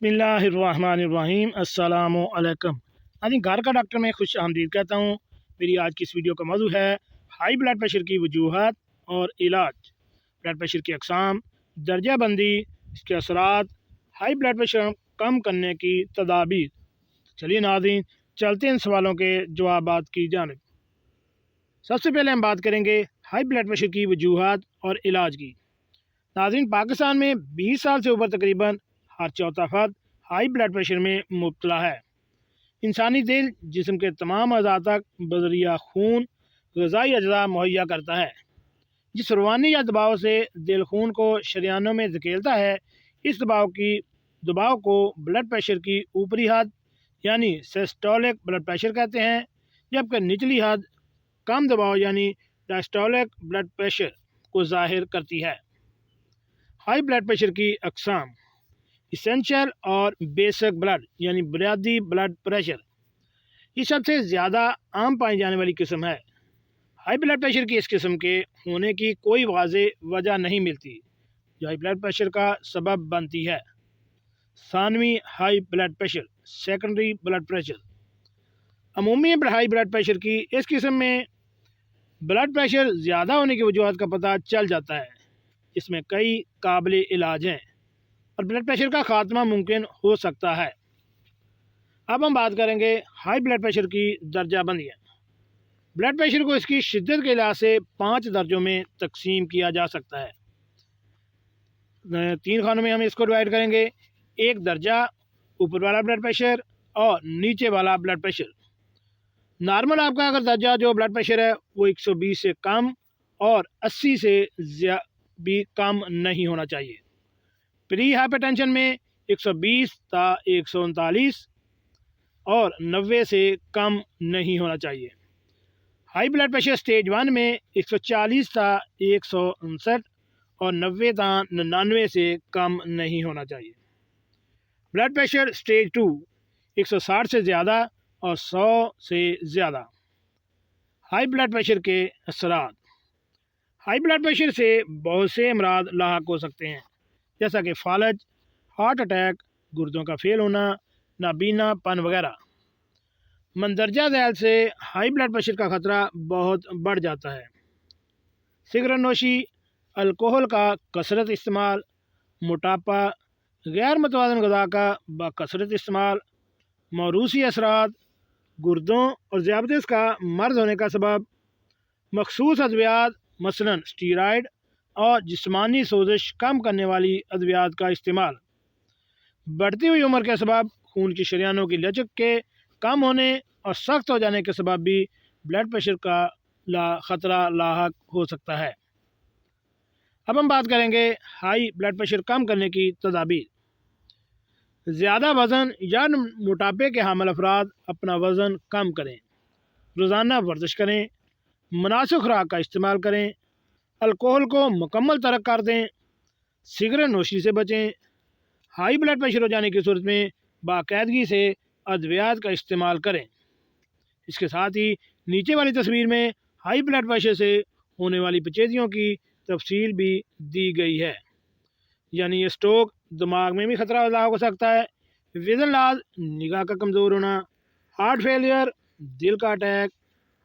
बिस्मिल्लाहिर्रहमानिर्रहीम अस्सलामुअलैकुम। नाज़रीन, घर का डॉक्टर में खुश आमदीद कहता हूँ। मेरी आज की इस वीडियो का मौजू है हाई ब्लड प्रेशर की वजूहात और इलाज, ब्लड प्रेशर की अक़साम, दर्जा बंदी, इसके असरात, हाई ब्लड प्रेशर कम करने की तदाबीर। चलिए नाज़रीन, चलते हैं इन सवालों के जवाबात की जानिब। सबसे पहले हम बात करेंगे हाई ब्लड प्रेशर की वजूहात और इलाज की। नाज़रीन, पाकिस्तान में 20 साल से ऊपर तकरीबन हर चौथा फर्द हाई ब्लड प्रेशर में मुब्तला है। इंसानी दिल जिस्म के तमाम अज़ा तक बज़रिया खून ग़िज़ाई अज्जा मुहैया करता है। जिस रवानी या दबाव से दिल खून को शरियानों में धकेलता है, इस दबाव को ब्लड प्रेशर की ऊपरी हद यानी सिस्टोलिक ब्लड प्रेशर कहते हैं, जबकि निचली हद कम दबाव यानी डायस्टोलिक ब्लड प्रेशर को ज़ाहिर करती है। हाई ब्लड प्रेशर की अक़साम: इसेंशियल और बेसिक ब्लड यानी बुनियादी ब्लड प्रेशर, ये सबसे ज़्यादा आम पाई जाने वाली किस्म है। हाई ब्लड प्रेशर की इस किस्म के होने की कोई वाज़ेह वजह नहीं मिलती जो हाई ब्लड प्रेशर का सबब बनती है। सानवी high blood pressure, secondary blood pressure. अमूमी हाई ब्लड प्रेशर की इस किस्म में ब्लड प्रेशर ज़्यादा होने की वजूहत का पता चल जाता है। इसमें कई काबिल इलाज हैं और ब्लड प्रेशर का ख़ात्मा मुमकिन हो सकता है। अब हम बात करेंगे हाई ब्लड प्रेशर की दर्जा बंदियाँ। ब्लड प्रेशर को इसकी शिद्दत के लिहाज से 5 दर्जों में तकसीम किया जा सकता है। 3 खानों में हम इसको डिवाइड करेंगे। एक दर्जा ऊपर वाला ब्लड प्रेशर और नीचे वाला ब्लड प्रेशर। नॉर्मल आपका अगर दर्जा जो ब्लड प्रेशर है वो 120 से कम और 80 से भी कम नहीं होना चाहिए। प्री हाइपरटेंशन में 120 ता 139 और 90 से कम नहीं होना चाहिए। हाई ब्लड प्रेशर स्टेज 1 में 140 ता 159 और 90 ता 99 से कम नहीं होना चाहिए। ब्लड प्रेशर स्टेज 2 160 से ज़्यादा और 100 से ज़्यादा। हाई ब्लड प्रेशर के असरात: हाई ब्लड प्रेशर से बहुत से अमराज लाहक हो सकते हैं, जैसा कि फालज, हार्ट अटैक, गुर्दों का फेल होना, नाबीनापन वगैरह। मंदरजा ज़ैल से हाई ब्लड प्रेशर का ख़तरा बहुत बढ़ जाता है। सिगरेट नोशी, अल्कोहल का कसरत इस्तेमाल, मोटापा, गैर मुतवाज़न ग़िज़ा का बकसरत इस्तेमाल, मौरूसी असरात, गुर्दों और ज़ियाबतीस का मर्ज़ होने का सबब, मखसूस अद्वियात मसलन स्टीरॉयड और जिस्मानी सोजिश कम करने वाली अद्वियात का इस्तेमाल, बढ़ती हुई उम्र के सबब खून की शरियानों की लचक के कम होने और सख्त हो जाने के सबब भी ब्लड प्रेशर का ख़तरा लाहक हो सकता है। अब हम बात करेंगे हाई ब्लड प्रेशर कम करने की तदाबीर। ज़्यादा वज़न या मोटापे के हामिल अफराद अपना वज़न कम करें, रोज़ाना वर्जिश करें, मुनासिब खुराक का इस्तेमाल करें, अल्कोहल को मुकम्मल तर्क कर दें, सिगरेट नोशी से बचें। हाई ब्लड प्रेशर हो जाने की सूरत में बाकायदगी से अद्वियात का इस्तेमाल करें। इसके साथ ही नीचे वाली तस्वीर में हाई ब्लड प्रेशर से होने वाली पेचीदगियों की तफसील भी दी गई है, यानी ये स्ट्रोक, दिमाग में भी ख़तरा हो सकता है, विज़न लॉस, निगाह का कमज़ोर होना, हार्ट फेलियर, दिल का अटैक,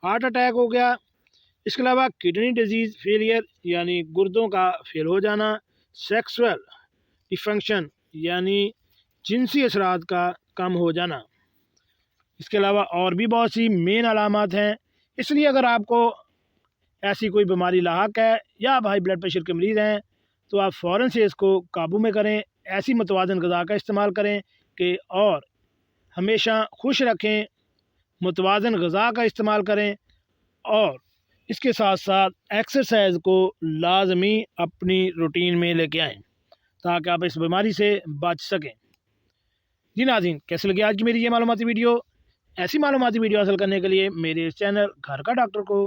हार्ट अटैक हो गया। इसके अलावा किडनी डिजीज़ फेलियर यानी गुर्दों का फेल हो जाना, सेक्सुअल डिफंक्शन यानी जिनसी असरात का कम हो जाना। इसके अलावा और भी बहुत सी मेन अलामात हैं। इसलिए अगर आपको ऐसी कोई बीमारी लाहक है या आप हाई ब्लड प्रेशर के मरीज़ हैं तो आप फ़ौरन से इसको काबू में करें। ऐसी मुतवाज़न ग़िज़ा का इस्तेमाल करें कि और हमेशा खुश रखें, मुतवाज़न ग़िज़ा का इस्तेमाल करें और इसके साथ साथ एक्सरसाइज को लाजमी अपनी रूटीन में लेके आएँ ताकि आप इस बीमारी से बच सकें। जी नाज़रीन, कैसे लगी आज की मेरी ये मालूमाती वीडियो? ऐसी मालूमाती वीडियो हासिल करने के लिए मेरे इस चैनल घर का डॉक्टर को